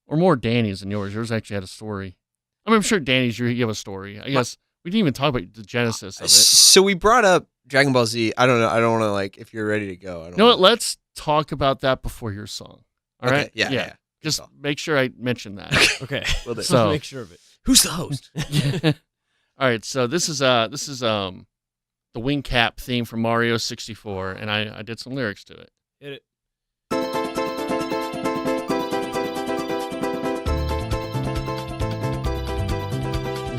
Or more Danny's than yours. Yours actually had a story. I mean, I'm sure Danny's, you have a story. I guess we didn't even talk about the genesis of it. So we brought up Dragon Ball Z. I don't know. I don't want to, like, if you're ready to go. I don't You know what? wanna- Let's talk about that before your song. All right. Yeah. Just Cool. make sure I mention that. Okay. Will do. So- make sure of it. Who's the host? All right. So this is the wing cap theme from Mario 64, and I did some lyrics to it. Hit it.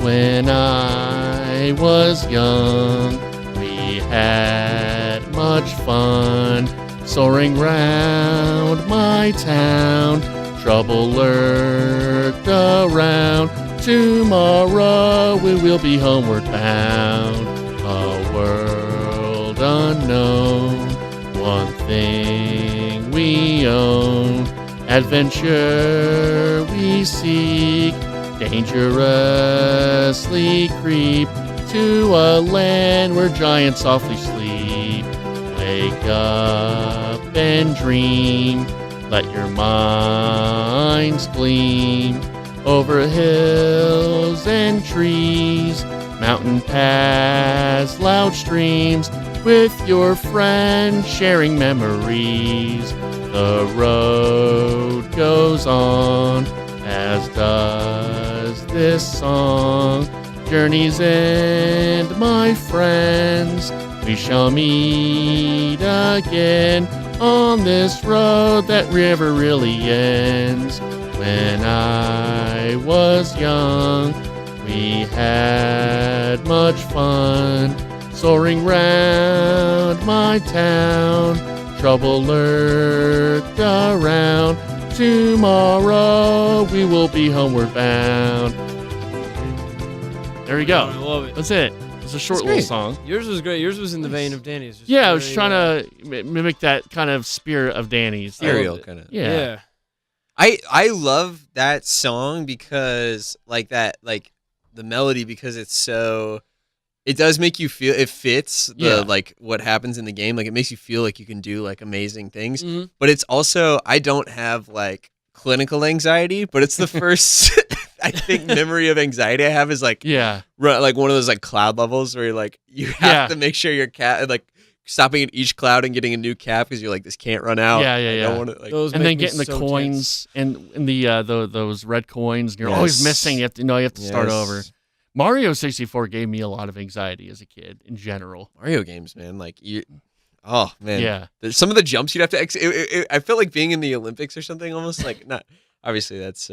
When I was young, we had much fun soaring round my town. Trouble lurked around. Tomorrow we will be homeward bound. A world unknown, one thing we own. Adventure we seek, dangerously creep to a land where giants softly sleep. Wake up and dream, let your minds gleam. Over hills and trees, mountain paths, loud streams, with your friends sharing memories. The road goes on, as does this song. Journey's end, my friends, we shall meet again on this road that never really ends. When I was young, we had much fun soaring round my town. Trouble lurked around. Tomorrow we will be homeward bound. There we go. I love it. That's it. It's a short That's little great. song. Yours was great. Yours was in the vein of Danny's. Just Yeah, I was very, trying to mimic that kind of spirit of Danny's. Ethereal kind of. Yeah. I love that song because like the melody, because it's so, it does make you feel, it fits the Yeah. like what happens in the game. Like it makes you feel like you can do like amazing things. Mhm. But it's also, I don't have like clinical anxiety, but it's the first I think memory of anxiety I have is like Yeah. like one of those like cloud levels where you're like you have Yeah. to make sure your cat like stopping at each cloud and getting a new cap because you're like, this can't run out. Yeah, I yeah. don't want to like. Those And make then me getting the so coins and the those red coins, and you're always Yes. missing. You have to start Yes. over. Mario 64 gave me a lot of anxiety as a kid in general. Mario games, man. Like you, oh man, Yeah. Some of the jumps you'd have to. I felt like being in the Olympics or something. Almost like not. Obviously, that's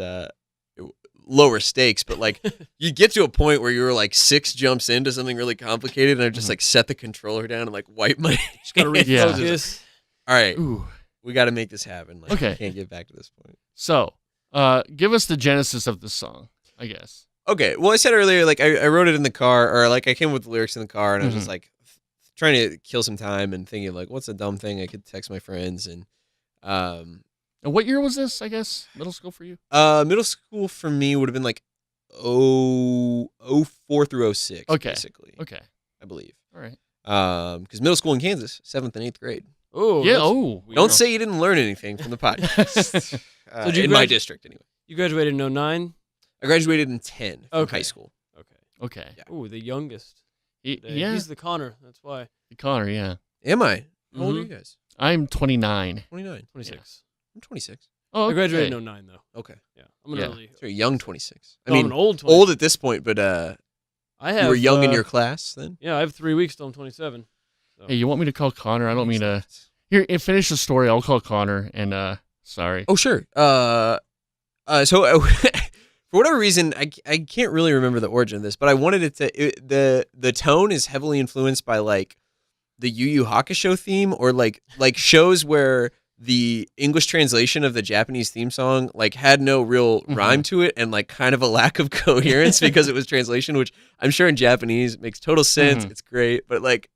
lower stakes, but like you get to a point where you're like 6 jumps into something really complicated, and I just like set the controller down and like wipe my. Just gotta Yeah. refocus. All right, Ooh. we got to make this happen. Like, Okay. we can't get back to this point. So, give us the genesis of this song, I guess. Okay. Well, I said earlier, like I wrote it in the car, or like I came with the lyrics in the car, and I was just Mhm. like trying to kill some time and thinking like, what's a dumb thing I could text my friends, and And what year was this? I guess middle school for you. middle school for me would have been like 04 through 06, Okay. basically, Okay. I believe. All right. Because middle school in Kansas, 7th and 8th grade. Oh Yeah. that's- Oh. Don't say you didn't learn anything from the podcast. So did you in my gradu- district, anyway. You graduated in 09? I graduated in 10 from Okay. high school. Okay. Okay. Yeah. Ooh, the youngest. Yeah. He's the Connor. That's why. Connor. Yeah. Am I? How old are Mhm. you guys? I'm 29. 29. 26. I'm 26. Oh. I graduated okay. in 09, though. Okay. Yeah. I'm an Yeah. early. So you're young 26. I No, I'm mean, an old 20. old at this point, but I have. you were young in uh, your class then? Yeah, I have 3 weeks till I'm 27. So. Hey, you want me to call Connor? I don't mean to. Here, finish the story. I'll call Connor. And sorry. Oh, sure. So for whatever reason, I can't really remember the origin of this, but I wanted it to. The tone is heavily influenced by like the Yu Yu Hakusho theme, or like shows where the English translation of the Japanese theme song like had no real rhyme to it, and like kind of a lack of coherence because it was translation, which I'm sure in Japanese makes total sense. Mhm. It's great, but like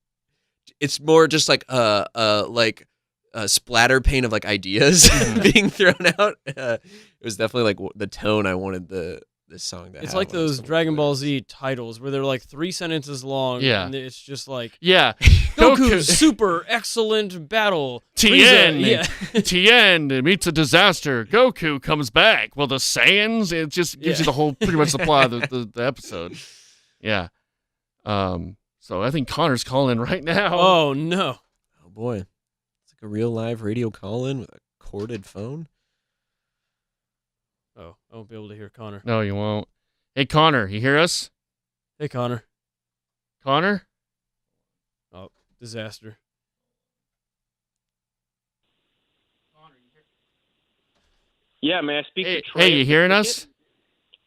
it's more just like a splatter pane of like ideas being thrown out. It was definitely like the tone I wanted this song to have. It's like when I was those coming up Dragon with Ball it. Z titles where they're like 3 sentences long. Yeah. And it's just like Yeah. Goku's super excellent battle. Tien. Frieza- Yeah. Tien meets a disaster. Goku comes back. Well, the Saiyans. It just gives you the whole, pretty much the plot of the episode. Yeah. So I think Connor's calling right now. Oh no. Oh boy, it's like a real live radio call-in with a corded phone. Oh, I won't be able to hear Connor. No, you won't. Hey, Connor, you hear us? Hey, Connor. Connor? Oh, disaster. Yeah, may I speak to Trey? Hey, of you the hearing ticket? us?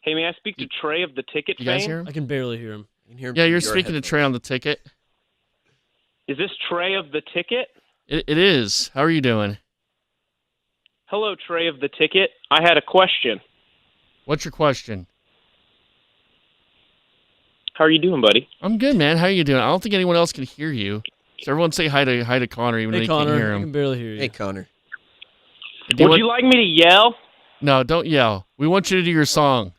Hey, may I speak to Trey of the ticket You guys fame? hear him? I can barely hear him. You can hear him Yeah, through you're your speaking to Trey on headphones. the ticket. Is this Trey of the ticket? It is. How are you doing? Hello, Trey of the ticket. I had a question. What's your question? How are you doing, buddy? I'm good, man. How are you doing? I don't think anyone else can hear you. So everyone say hi to Connor, even though Hey, you can't Connor. hear I him. can barely hear you. Hey, Connor. Would you like me to yell? No, don't yell. We want you to do your song.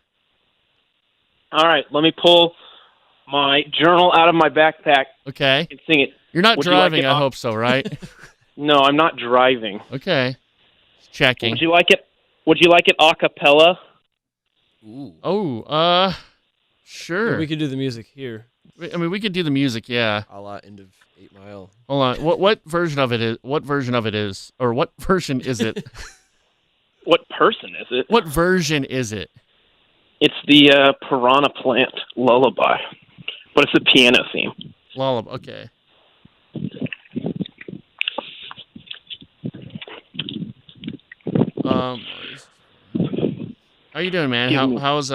All right, let me pull my journal out of my backpack Okay. and sing it. You're not Would you like driving, it I off- hope so, right? No, I'm not driving. Okay. Checking. Would you like it? Would you like it a cappella? Ooh. Oh, sure. Yeah, we could do the music here. I mean, we could do the music, yeah. A la end of 8 Mile. Hold on. What version of it is? What version of it is? Or what version is it? What person is it? What version is it? It's the Piranha Plant Lullaby, but it's a piano theme. Lullaby. Okay. How you doing, man? Dude. How's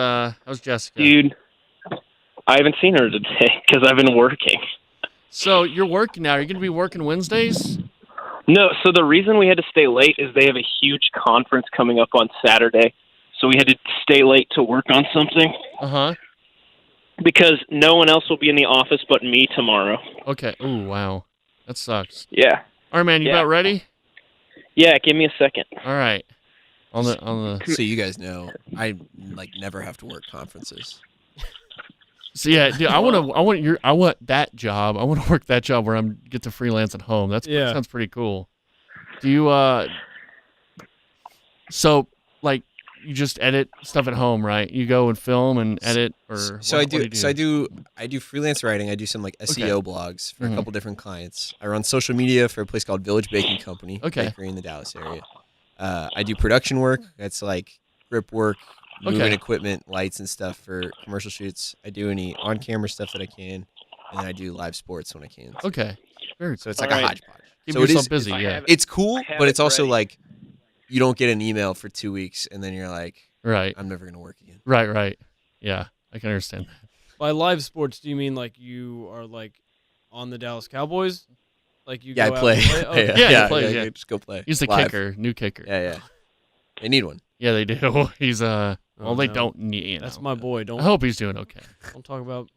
Jessica? Dude, I haven't seen her today because I've been working. So you're working now. Are you going to be working Wednesdays? No, so the reason we had to stay late is they have a huge conference coming up on Saturday. So we had to stay late to work on something Uh-huh. because no one else will be in the office but me tomorrow. Okay. Ooh, wow. That sucks. Yeah. All right, man. You Yeah. about ready? Yeah, give me a second. All right. On the. So you guys know, I never have to work conferences. So yeah, dude, I want that job. I want to work that job where I'm get to freelance at home. That sounds pretty cool. Do you so like you just edit stuff at home, right? You go and film and edit, or So what do you do? I do freelance writing. I do some SEO blogs for a couple different clients. I run social media for a place called Village Baking Company, bakery in the Dallas area. I do production work. That's like grip work, moving equipment, lights and stuff for commercial shoots. I do any on-camera stuff that I can, and then I do live sports when I can. Okay. So it's like a hodgepodge. Keep so yourself busy, yeah. It's cool, but it's also ready. like you don't get an email for 2 weeks, and then you're like, Right. I'm never gonna work again. Right. Yeah, I can understand that. By live sports, do you mean like you are like on the Dallas Cowboys? Like you Yeah, go I out play. and play? Okay. Yeah, he plays, yeah. Just go play. He's the Live. kicker, new kicker. Yeah. They need one. Yeah, they do. He's well, they no. don't need. That's my boy. I Don't hope he's doing okay. talk about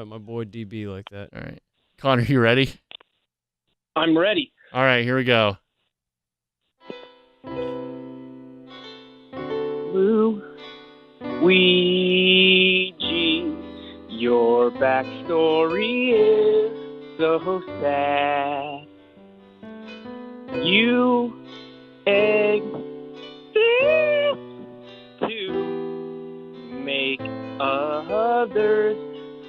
my boy DB like that. All right, Connor, you ready? I'm ready. All right, here we go. Luigi, your backstory is so sad. You exist to make others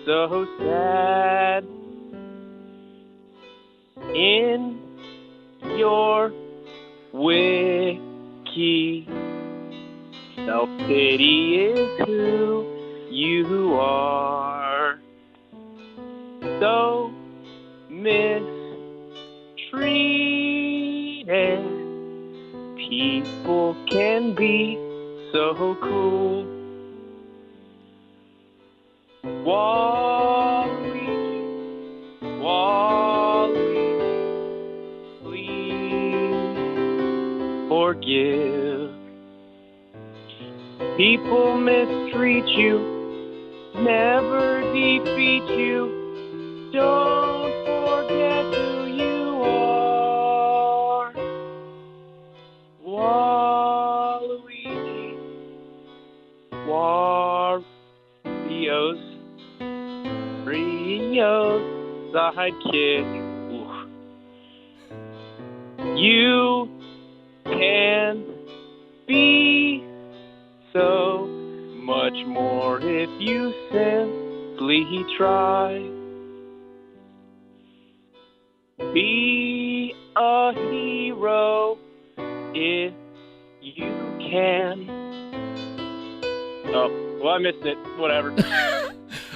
so sad. In your wiki, self-pity is who you are. So mistreated, people can be so cruel. Wally, please forgive. People mistreat you, never defeat you. Don't forget who you are. Waluigi, Rio's sidekick. Ooh. You can be so much more if you simply try. Be a hero if you can. Well, I missed it. Whatever.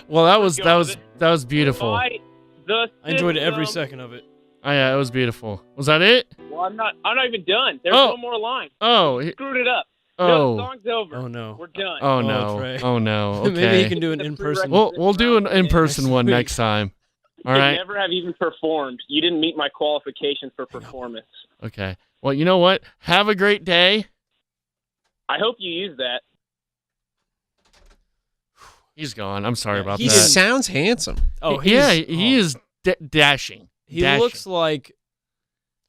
Well, that was Let's go with that was beautiful. Buy the I enjoyed every system. second of it. Oh yeah, it was beautiful. Was that it? Well, I'm not even done. There's Oh. one more line. Oh, Screwed it up. No, oh, the song's over. Oh no. We're done. oh Oh, no, Trey. oh no. Okay. Maybe he can do an in-person. We'll do an in-person Next one week. next time. All You right. never have even performed. You didn't meet my qualifications for performance. Okay. Well, you know what? Have a great day. I hope you use that. He's gone. I'm sorry about He that. sounds handsome. Oh, yeah, he's- he is dashing. He Dashing. looks like.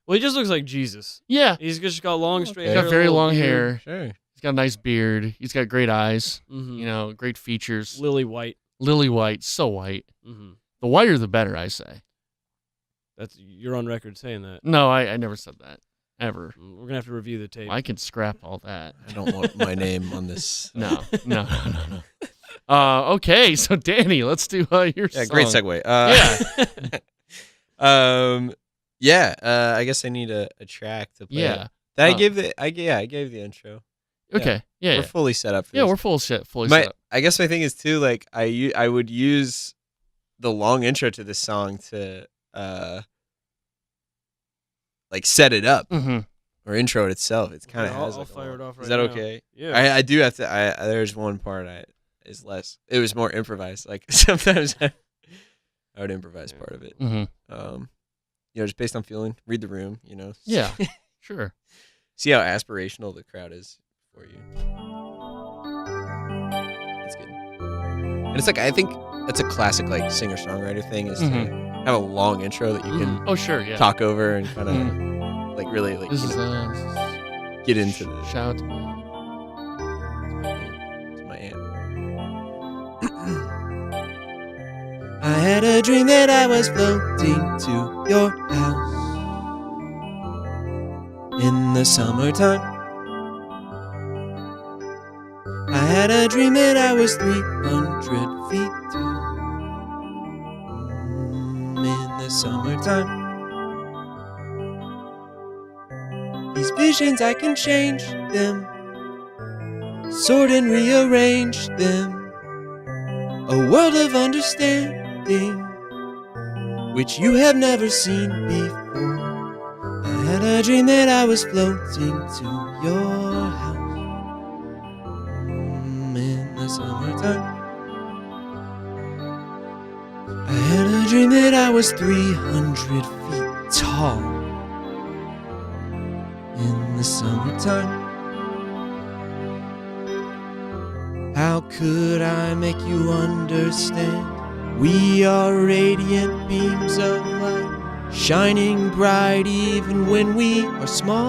Well, he just looks like Jesus. Yeah. He's just got long, straight Okay. He's hair. got very little long beard. hair. Sure. He's got a nice beard. He's got great eyes. Mhm. You know, great features. Lily white. Lily white, so white. Mm-hmm. The whiter the better, I say. You're on record saying that. No, I never said that. Ever. We're gonna have to review the tape. I can scrap all that. I don't want my name on this. No. Okay, so Danny, let's do your Yeah, song. great segue. Yeah. I guess I need a track to play. Yeah. I gave the intro. Okay. Yeah. We're fully set up for Yeah, this. we're full shit. Fully set up. I guess my thing is too, like I would use the long intro to this song to like set it up Mm-hmm. or intro it itself. It's kind of I'll has like fire it off Is right that now. okay? Yeah. I do have to. There's one part is less. It was more improvised. Like sometimes I would improvise part of it. Mm-hmm. Just based on feeling. Read the room. Yeah. Sure. See how aspirational the crowd is for you. It's good. And it's like I think that's a classic like singer-songwriter thing is to have a long intro that you can Oh, sure. Yeah. talk over and kind of like really like This is get into the shout. to my aunt. I had a dream that I was floating to your house in the summertime. I had a dream that I was 300 feet tall in the summertime. These visions, I can change them, sort and rearrange them. A world of understanding, which you have never seen before. I had a dream that I was floating to your house in the summertime. I had a dream that I was 300 feet tall in the summertime. How could I make you understand? We are radiant beams of light, shining bright even when we are small.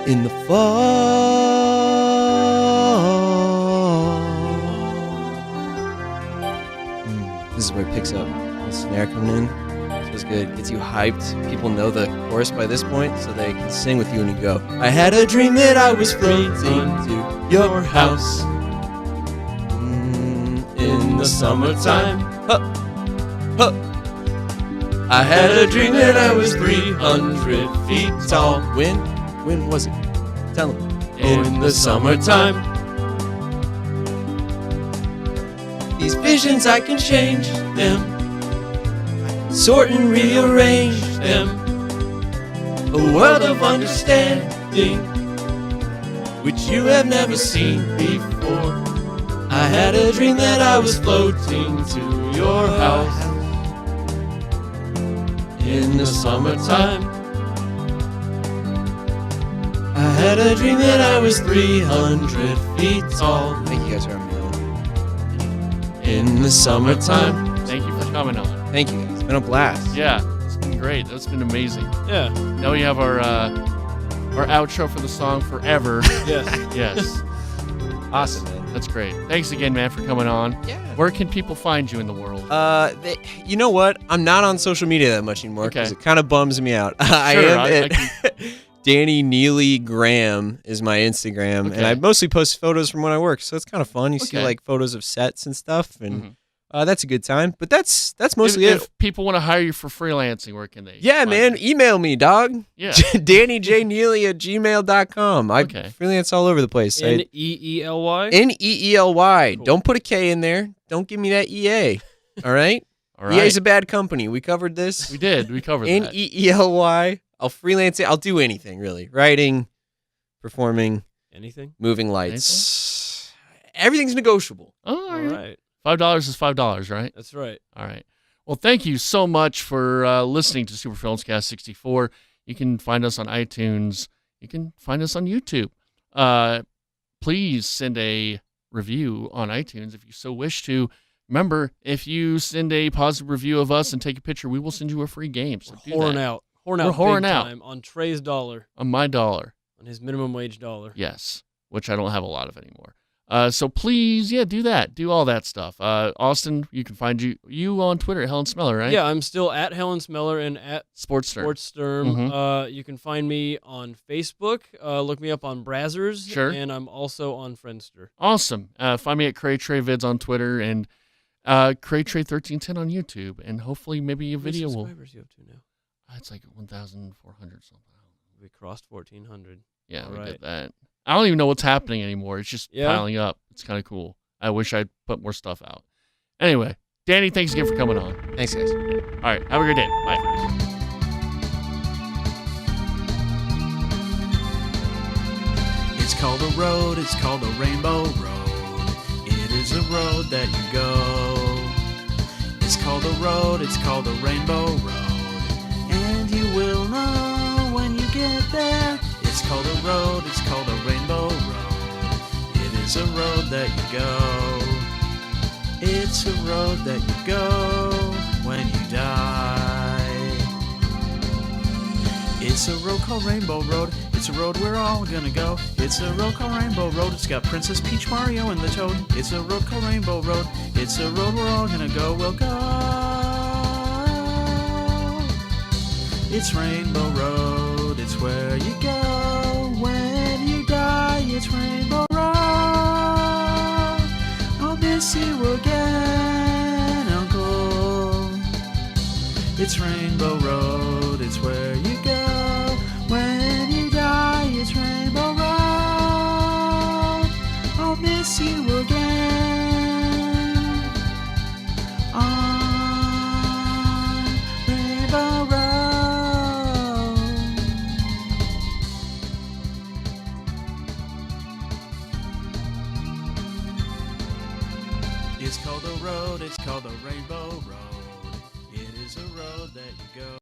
In the fall. This is where it picks up. The snare coming in. Feels good. Gets you hyped. People know the chorus by this point, so they can sing with you when you go. I had a dream that I was floating to your house in the summertime. Huh. Huh. I had a dream that I was 300 feet tall. When was it? Tell them. In the summertime. These visions, I can change them, sort and rearrange them. A world of understanding, which you have never seen before. I had a dream that I was floating to your house in the summertime. I had a dream that I was 300 feet tall. Thank you guys for having me on. In the summertime. Thank you for coming on. Thank you guys. It's been a blast. Yeah, it's been great. That's been amazing. Yeah. Now we have our outro for the song Forever. Yes. Yes. Awesome, man. That's great. Thanks again, man, for coming on. Yeah. Where can people find you in the world? You know what? I'm not on social media that much anymore because Okay. it kind of bums me out. I Sure, am I at can- Danny Neely Graham is my Instagram, Okay. and I mostly post photos from when I work, so it's kind of fun. You see Okay. like photos of sets and stuff, and Mhm. That's a good time. But that's mostly if it. people want to hire you for freelancing, where can they? Yeah, find man. you? Email me, dog. Yeah. DannyJNeely@gmail.com. I freelance all over the place. Neely. Neely. Cool. Don't put a K in there. Don't give me that EA. All right? All right. EA's a bad company. We covered this. We did. We covered that. Neely. I'll freelance it. I'll do anything, really. Writing, performing, Anything? moving lights. Everything's negotiable. Oh, All right. $5 is $5, right? That's right. All right. Well, thank you so much for listening to Super Films Cast 64. You can find us on iTunes. You can find us on YouTube. Please send a review on iTunes if you so wish to. Remember, if you send a positive review of us and take a picture, we will send you a free game. So do Whoring that. out. We're Big whoring out. time on Trey's dollar, On my dollar. on his minimum wage dollar. Yes, which I don't have a lot of anymore. So please, do that. Do all that stuff. Austin, you can find you on Twitter at Helen Smeller, right? Yeah, I'm still at Helen Smeller and at Sportster. Sportsterm. You can find me on Facebook. Look me up on Brazzers. Sure. And I'm also on Friendster. Awesome. Find me at CrayTreyVids on Twitter and CrayTrey1310 on YouTube. And hopefully maybe a How many video will... subscribers you up to now? It's like 1,400 something. We crossed 1,400. Yeah, All we right. did that. I don't even know what's happening anymore. It's just Yeah? piling up. It's kind of cool. I wish I'd put more stuff out. Anyway, Danny, thanks again for coming on. Thanks, guys. All right, have a great day. Bye. It's called a road, it's called a rainbow road. It is a road that you go. It's called a road, it's called a rainbow road. And you will know when you get there. It's called a road, it's called a rainbow road. It is a road that you go. It's a road that you go when you die. It's a road called Rainbow Road. It's a road we're all gonna go. It's a road called Rainbow Road. It's got Princess Peach, Mario, and the Toad. It's a road called Rainbow Road. It's a road we're all gonna go. We'll go. It's Rainbow Road. It's where you go when you die. It's Rainbow Road. I'll miss you again, Uncle. It's Rainbow Road. It's where you go when you die. It's Rainbow Road. I'll miss you again on Rainbow Road. It's called a road. It's called a Rainbow Road. It is a road that you go.